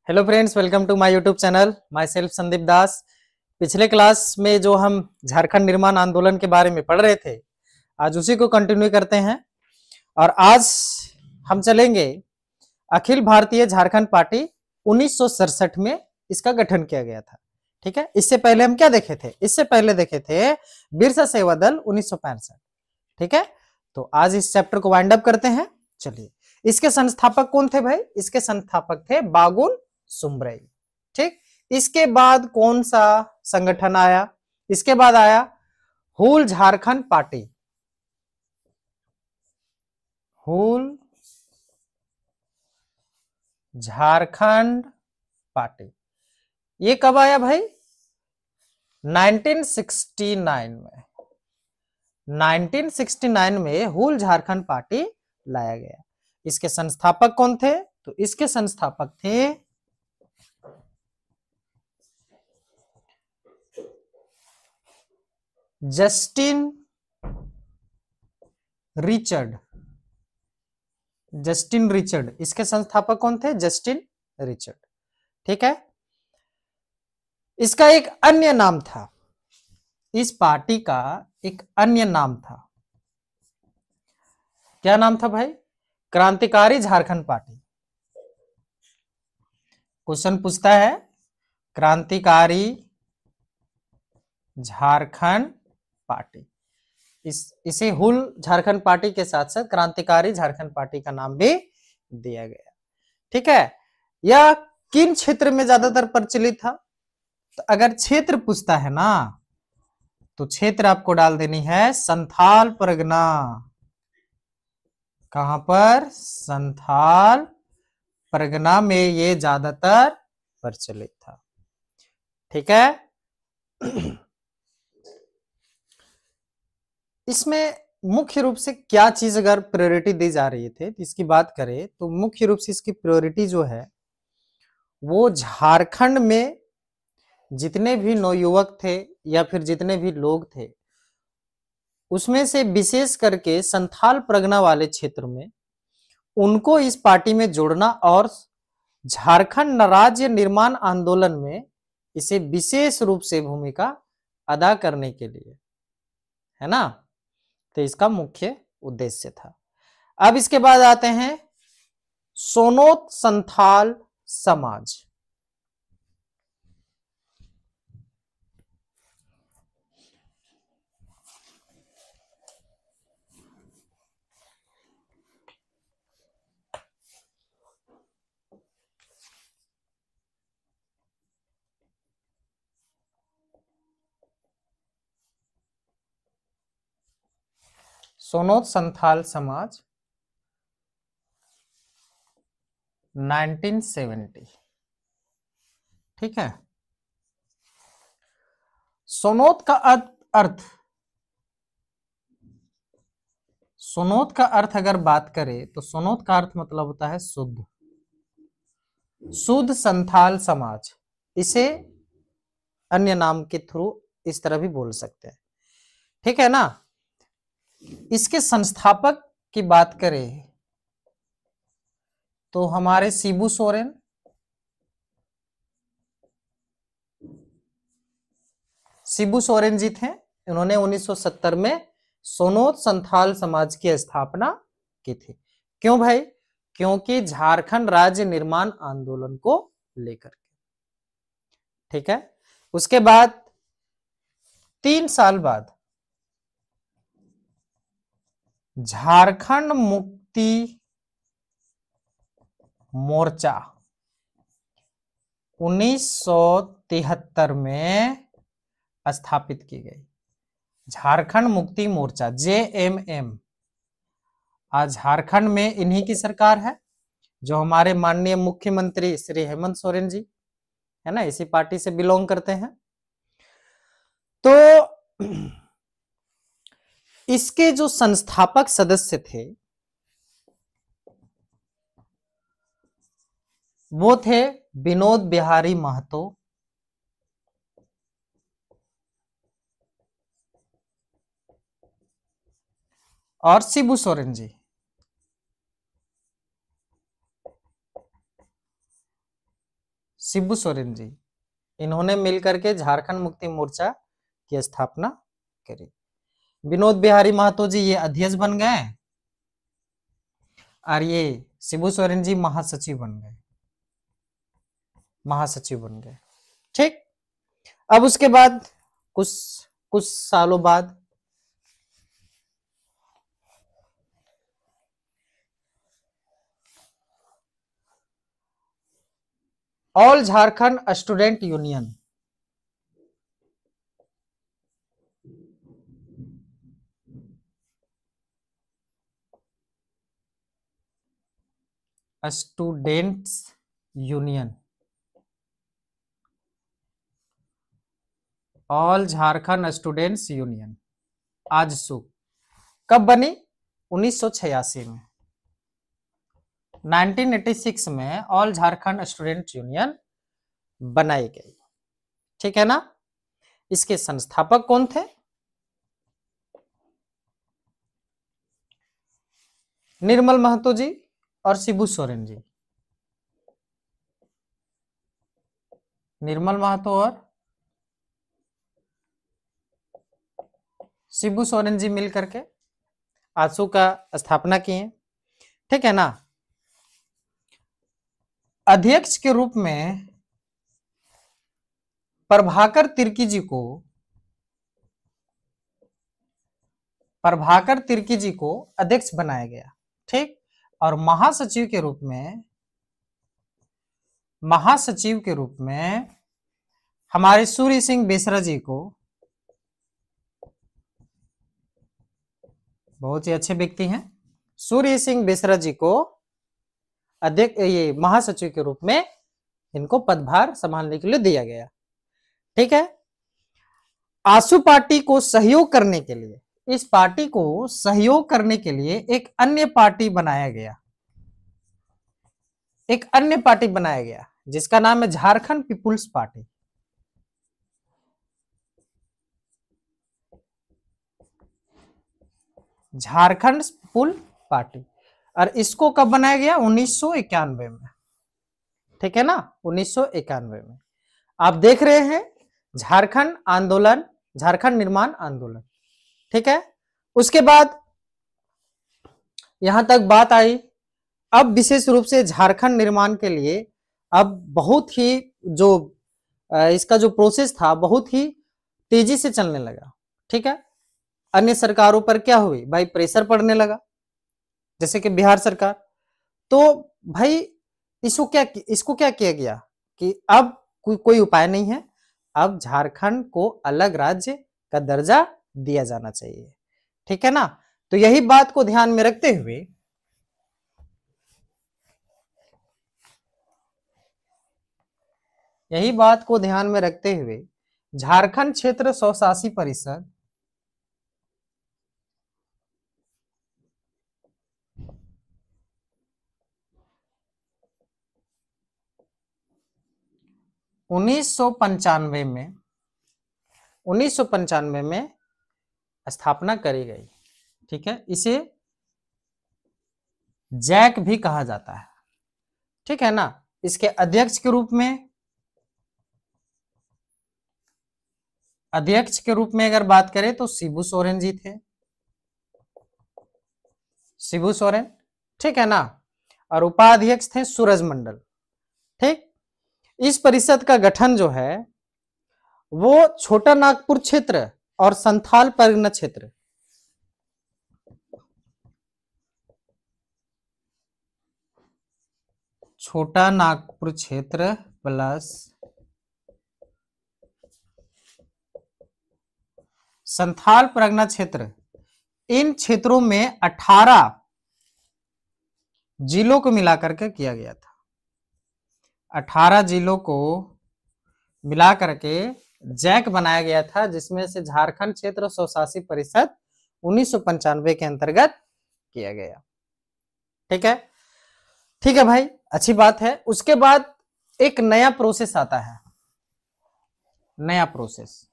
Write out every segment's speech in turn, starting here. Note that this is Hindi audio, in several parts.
Hello friends, welcome to my YouTube channel. Myself Sandeep Das. पिछले क्लास में जो हम झारखंड निर्माण आंदोलन के बारे में पढ़ रहे थे, आज उसी को कंटिन्यू करते हैं। और आज हम चलेंगे अखिल भारतीय झारखंड पार्टी 1967 में इसका गठन किया गया था। ठीक है, इससे पहले हम क्या देखे थे? इससे पहले देखे थे बिरसा सेवा दल 1965। ठीक है, तो आज इस चैप्टर को वाइंड अप करते हैं। चलिए, इसके संस्थापक कौन थे भाई? इसके संस्थापक थे बागुल सुम्ब्रई। ठीक, इसके बाद कौन सा संगठन आया? इसके बाद आया हुल झारखंड पार्टी। हुल झारखंड पार्टी ये कब आया भाई? 1969 में। 1969 में हुल झारखंड पार्टी लाया गया। इसके संस्थापक कौन थे? तो इसके संस्थापक थे जस्टिन रिचर्ड। जस्टिन रिचर्ड इसके संस्थापक कौन थे? Justin Richard. ठीक है, इसका एक अन्य नाम था, इस पार्टी का एक अन्य नाम था। क्या नाम था भाई? क्रांतिकारी झारखंड पार्टी। क्वेश्चन पूछता है क्रांतिकारी झारखंड पार्टी। इसे हुल झारखंड पार्टी के साथ साथ क्रांतिकारी झारखंड पार्टी का नाम भी दिया गया। ठीक है, यह किन क्षेत्र में ज्यादातर प्रचलित था? तो अगर क्षेत्र पूछता है ना, तो क्षेत्र आपको डाल देनी है संथाल परगना। कहां पर? संथाल परगना में ये ज्यादातर प्रचलित था। ठीक है, इसमें मुख्य रूप से क्या चीज अगर प्रायोरिटी दी जा रही थी, इसकी बात करें तो मुख्य रूप से इसकी प्रायोरिटी जो है वो झारखंड में जितने भी नवयुवक थे या फिर जितने भी लोग थे, उसमें से विशेष करके संथाल परगना वाले क्षेत्र में उनको इस पार्टी में जोड़ना और झारखंड राज्य निर्माण आंदोलन में इसे विशेष रूप से भूमिका अदा करने के लिए, है ना, तो इसका मुख्य उद्देश्य था। अब इसके बाद आते हैं सोनोत संथाल समाज। सोनोत संथाल समाज 1970। ठीक है, सोनोत का अर्थ सोनोत का अर्थ अगर बात करें तो सोनोत का अर्थ मतलब होता है शुद्ध। शुद्ध संथाल समाज, इसे अन्य नाम के थ्रू इस तरह भी बोल सकते हैं। ठीक है ना। इसके संस्थापक की बात करें तो हमारे शिबू सोरेन, शिबू सोरेन जी थे। इन्होंने 1970 में सोनोत संथाल समाज की स्थापना की थी। क्यों भाई? क्योंकि झारखंड राज्य निर्माण आंदोलन को लेकर के। ठीक है, उसके बाद 3 साल बाद झारखंड मुक्ति मोर्चा 1973 में स्थापित की गई। झारखंड मुक्ति मोर्चा JMM। आज झारखंड में इन्हीं की सरकार है, जो हमारे माननीय मुख्यमंत्री श्री हेमंत सोरेन जी है ना, इसी पार्टी से बिलोंग करते हैं। तो इसके जो संस्थापक सदस्य थे वो थे विनोद बिहारी महतो, और शिबू सोरेन जी। शिबू सोरेन जी, इन्होंने मिलकर के झारखंड मुक्ति मोर्चा की स्थापना करी। विनोद बिहारी महतो जी ये अध्यक्ष बन गए और ये शिबू सोरेन जी महासचिव बन गए, महासचिव बन गए। ठीक, अब उसके बाद कुछ कुछ सालों बाद all Jharkhand student union, students union, all Jharkhand students union AJSU कब बनी? 1986 में, 1986 में ऑल झारखंड स्टूडेंट यूनियन बनाई गई। ठीक है ना। इसके संस्थापक कौन थे? निर्मल महतो जी और शिबू सोरेन जी। निर्मल महतो और शिबू सोरेन जी मिलकर के आजसू का स्थापना किए। ठीक है ना। अध्यक्ष के रूप में प्रभाकर तिर्की जी को अध्यक्ष बनाया गया। ठीक, और महासचिव के रूप में हमारे सूर्य सिंह बेसरा जी को, बहुत ही अच्छे व्यक्ति हैं, सूर्य सिंह बेसरा जी को अध्यक्ष, ये महासचिव के रूप में इनको पदभार संभालने के लिए दिया गया। ठीक है। आजसू पार्टी को सहयोग करने के लिए, इस पार्टी को सहयोग करने के लिए एक अन्य पार्टी बनाया गया, जिसका नाम है Jharkhand People's Party. Jharkhand People Party, और इसको कब बनाया गया? 1991 में। ठीक है ना, 1991 में। आप देख रहे हैं झारखंड आंदोलन, झारखंड निर्माण आंदोलन। ठीक है। उसके बाद यहां तक बात आई। अब विशेष रूप से झारखंड निर्माण के लिए अब बहुत ही जो इसका जो प्रोसेस था बहुत ही तेजी से चलने लगा। ठीक है। अन्य सरकारों पर क्या हुई भाई? प्रेशर पड़ने लगा, जैसे कि बिहार सरकार। तो भाई इसको क्या किया गया कि अब कोई उपाय नहीं है, अब झारखंड को अलग राज्य का दर्जा दिया जाना चाहिए। ठीक है ना। तो यही बात को ध्यान में रखते हुए झारखंड क्षेत्र स्वशासी परिषद उन्नीस सौ पंचानवे में स्थापना करी गई। ठीक है। इसे जैक भी कहा जाता है। ठीक है ना। इसके अध्यक्ष के रूप में अगर बात करें तो शिबू सोरेन जी थे, शिबू सोरेन। ठीक है ना। और उपाध्यक्ष थे सूरज मंडल। ठीक। इस परिषद का गठन जो है वो छोटा नागपुर क्षेत्र और संथाल परगना क्षेत्र, छोटा नागपुर क्षेत्र प्लस संथाल परगना क्षेत्र, इन क्षेत्रों में 18 जिलों को मिलाकर के किया गया था। 18 जिलों को मिलाकर के जैक बनाया गया था, जिसमें से झारखंड क्षेत्र स्वशासी परिषद 1995 के अंतर्गत किया गया। ठीक है। ठीक है भाई, अच्छी बात है। उसके बाद एक नया प्रोसेस आता है, नया प्रोसेस।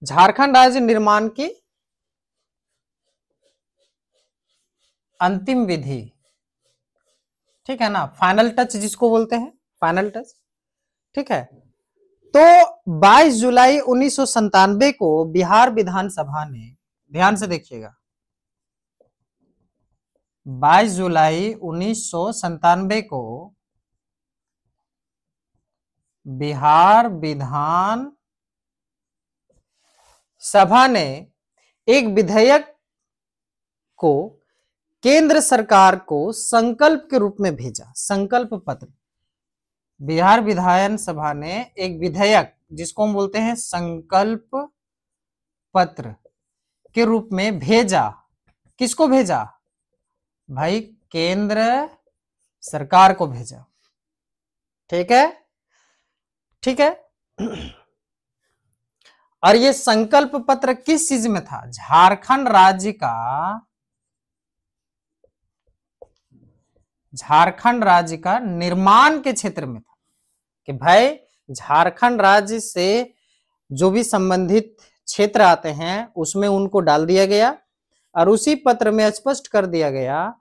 झारखंड राज्य निर्माण की अंतिम विधि। ठीक है ना, फाइनल टच जिसको बोलते हैं, फाइनल टच। ठीक है, तो 22 जुलाई 1997 को बिहार विधानसभा ने, ध्यान से देखिएगा, 22 जुलाई 1997 को बिहार विधान सभा ने एक विधेयक को केंद्र सरकार को संकल्प के रूप में भेजा, संकल्प पत्र। बिहार विधान सभा ने एक विधेयक जिसको हम बोलते हैं संकल्प पत्र के रूप में भेजा। किसको भेजा भाई? केंद्र सरकार को भेजा। ठीक है, ठीक है। और ये संकल्प पत्र किस चीज में था? झारखंड राज्य का, झारखंड राज्य का निर्माण के क्षेत्र में था कि भाई झारखंड राज्य से जो भी संबंधित क्षेत्र आते हैं उसमें उनको डाल दिया गया और उसी पत्र में स्पष्ट कर दिया गया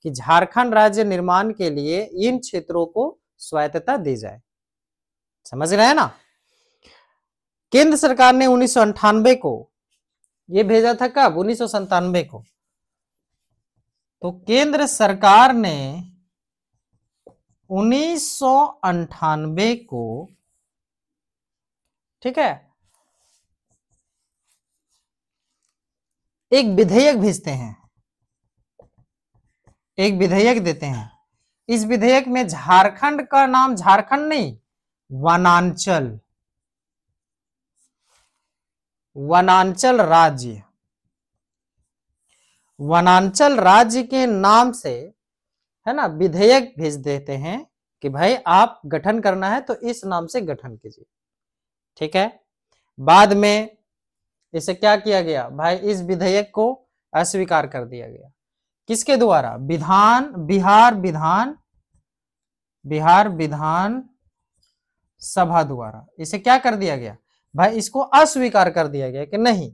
कि झारखंड राज्य निर्माण के लिए इन क्षेत्रों को स्वायत्तता दी जाए। समझ रहे हैं ना? केंद्र सरकार ने 1998 को ये भेजा था। कब? 1997 को। तो केंद्र सरकार ने 1998 को, ठीक है, एक विधेयक भेजते हैं, एक विधेयक देते हैं। इस विधेयक में झारखंड का नाम झारखंड नहीं, वनांचल, वनांचल राज्य, वनांचल राज्य के नाम से, है ना, विधेयक भेज देते हैं कि भाई आप गठन करना है तो इस नाम से गठन कीजिए। ठीक है, बाद में इसे क्या किया गया भाई? इस विधेयक को अस्वीकार कर दिया गया। किसके द्वारा? बिहार विधान सभा द्वारा इसे क्या कर दिया गया भाई? इसको अस्वीकार कर दिया गया कि नहीं,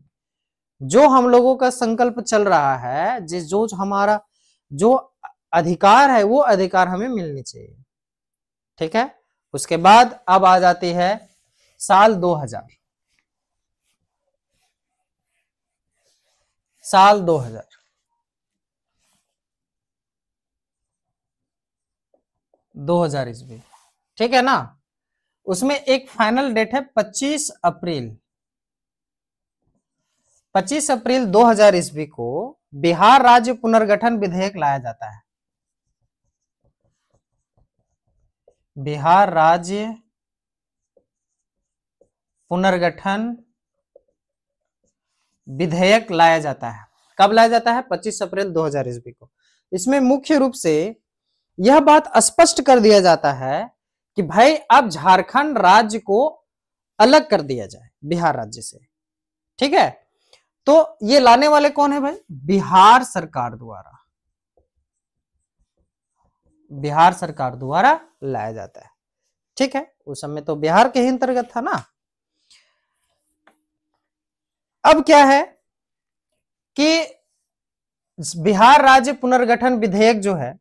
जो हम लोगों का संकल्प चल रहा है, जो हमारा जो अधिकार है वो अधिकार हमें मिलनी चाहिए। ठीक है, उसके बाद अब आ जाती है साल 2000, साल 2000 ईस्वी। ठीक है ना, उसमें एक फाइनल डेट है 25 अप्रैल 2000 ईस्वी को बिहार राज्य पुनर्गठन विधेयक लाया जाता है। बिहार राज्य पुनर्गठन विधेयक लाया जाता है। कब लाया जाता है? 25 अप्रैल 2000 ईस्वी को। इसमें मुख्य रूप से यह बात स्पष्ट कर दिया जाता है कि भाई अब झारखंड राज्य को अलग कर दिया जाए बिहार राज्य से। ठीक है, तो ये लाने वाले कौन है भाई? बिहार सरकार द्वारा, बिहार सरकार द्वारा लाया जाता है। ठीक है, उस समय तो बिहार के ही अंतर्गत था ना। अब क्या है कि बिहार राज्य पुनर्गठन विधेयक जो है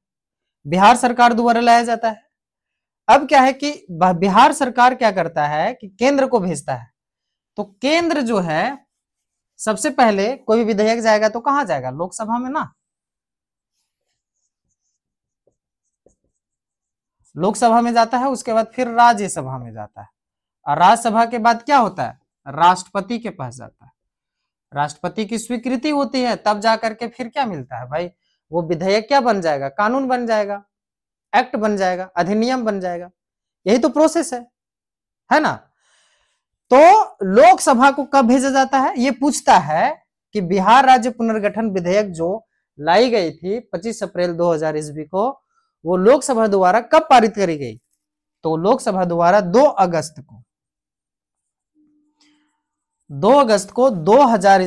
बिहार सरकार द्वारा लाया जाता है। अब क्या है कि बिहार सरकार क्या करता है कि केंद्र को भेजता है। तो केंद्र जो है सबसे पहले कोई भी विधेयक जाएगा तो कहां जाएगा? लोकसभा में ना। लोकसभा में जाता है, उसके बाद फिर राज्यसभा में जाता है, और राज्यसभा के बाद क्या होता है? राष्ट्रपति के पास जाता है। राष्ट्रपति की स्वीकृति होती है, तब जाकर के फिर क्या मिलता है भाई? वो विधेयक क्या बन जाएगा? कानून बन जाएगा, एक्ट बन जाएगा, अधिनियम बन जाएगा। यही तो प्रोसेस है ना। तो लोकसभा को कब भेजा जाता है? ये पूछता है कि बिहार राज्य पुनर्गठन विधेयक जो लाई गई थी 25 अप्रैल 2000 ईस्वी को, वो लोकसभा द्वारा कब पारित करी गई? तो लोकसभा द्वारा 2 अगस्त 2 अगस्त 2000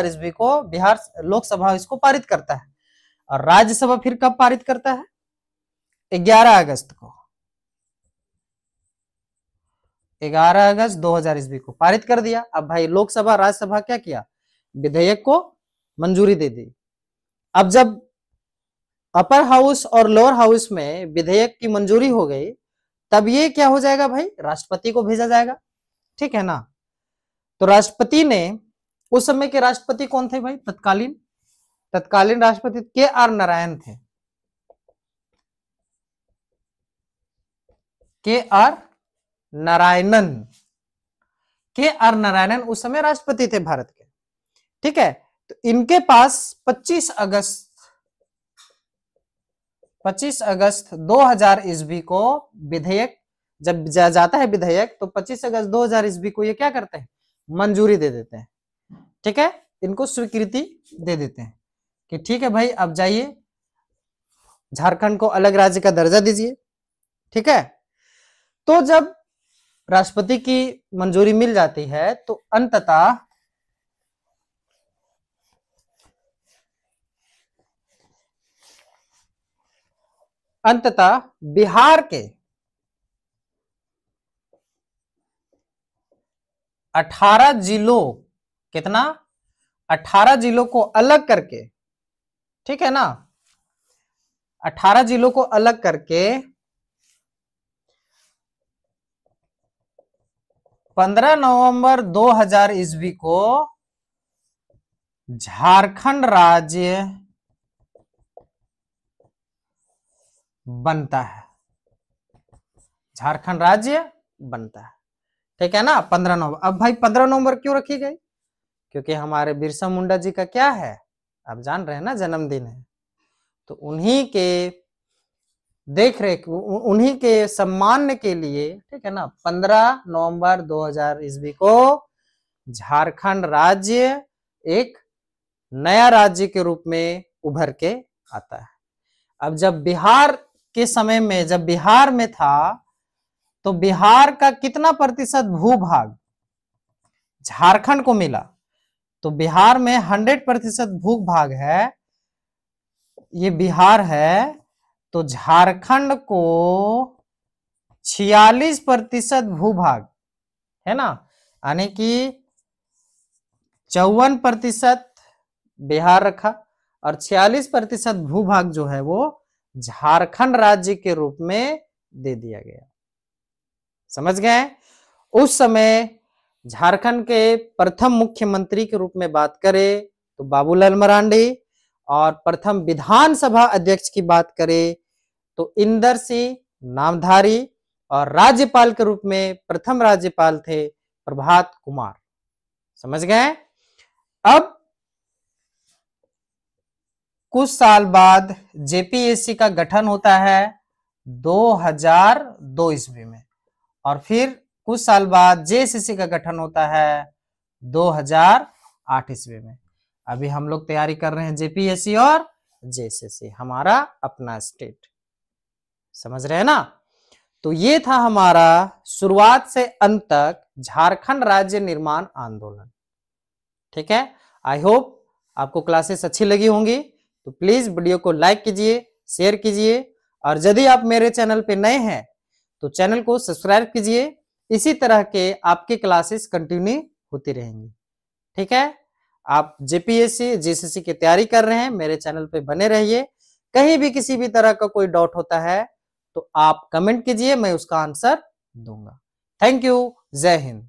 ईस्वी को बिहार लोकसभा इसको पारित करता है। और राज्यसभा फिर कब पारित करता है? 11 अगस्त को, 11 अगस्त 2000 ईस्वी को पारित कर दिया। अब भाई लोकसभा राज्यसभा क्या किया? विधेयक को मंजूरी दे दी। अब जब अपर हाउस और लोअर हाउस में विधेयक की मंजूरी हो गई, तब ये क्या हो जाएगा भाई, राष्ट्रपति को भेजा जाएगा, ठीक है ना। तो राष्ट्रपति ने, उस समय के राष्ट्रपति कौन थे भाई, तत्कालीन राष्ट्रपति KR नारायण थे, KR नारायणन, KR नारायणन उस समय राष्ट्रपति थे भारत के, ठीक है। तो इनके पास 25 अगस्त 2000 ईस्वी को विधेयक जब जाता है विधेयक, तो 25 अगस्त 2000 ईस्वी को ये क्या करते हैं, मंजूरी दे देते हैं, ठीक है, इनको स्वीकृति दे देते हैं कि ठीक है भाई, अब जाइए झारखंड को अलग राज्य का दर्जा दीजिए, ठीक है। तो जब राष्ट्रपति की मंजूरी मिल जाती है, तो अंततः बिहार के 18 जिलों, कितना, 18 जिलों को अलग करके, ठीक है ना, 18 जिलों को अलग करके 15 नवंबर 2000 ईस्वी को झारखंड राज्य बनता है, झारखंड राज्य बनता है, ठीक है ना। 15 नवंबर, अब भाई 15 नवंबर क्यों रखी गई, क्योंकि हमारे बिरसा मुंडा जी का क्या है, आप जान रहे हैं ना, जन्मदिन है, तो उन्हीं के देख रेख, उन्हीं के सम्मान के लिए, ठीक है ना, 15 नवंबर 2000 ईस्वी को झारखंड राज्य एक नया राज्य के रूप में उभर के आता है। अब जब बिहार के समय में, जब बिहार में था, तो बिहार का कितना प्रतिशत भूभाग झारखंड को मिला, तो बिहार में 100% भूभाग है, ये बिहार है, तो झारखंड को 46% भूभाग है ना, यानी कि 54% बिहार रखा और 46% भूभाग जो है वो झारखंड राज्य के रूप में दे दिया गया, समझ गए। उस समय झारखंड के प्रथम मुख्यमंत्री के रूप में बात करें तो बाबूलाल मरांडी, और प्रथम विधानसभा अध्यक्ष की बात करें तो इंदर सिंह नामधारी, और राज्यपाल के रूप में प्रथम राज्यपाल थे प्रभात कुमार, समझ गए। अब कुछ साल बाद जेपीएससी का गठन होता है 2002 ईस्वी में, और फिर कुछ साल बाद जेएसएससी का गठन होता है 2008 ईस्वी में। अभी हम लोग तैयारी कर रहे हैं जेपीएससी और जेएसएससी, हमारा अपना स्टेट, समझ रहे हैं ना। तो ये था हमारा शुरुआत से अंत तक झारखंड राज्य निर्माण आंदोलन, ठीक है। आई होप आपको क्लासेस अच्छी लगी होंगी, तो प्लीज वीडियो को लाइक कीजिए, शेयर कीजिए, और यदि आप मेरे चैनल पे नए हैं तो चैनल को सब्सक्राइब कीजिए, इसी तरह के आपके क्लासेस कंटिन्यू होती रहेंगी, ठीक है। आप जेपीएससी जेएसएससी की तैयारी कर रहे हैं, मेरे चैनल पे बने रहिए। कहीं भी किसी भी तरह का कोई डाउट होता है तो आप कमेंट कीजिए, मैं उसका आंसर दूंगा। थैंक यू, जय हिंद।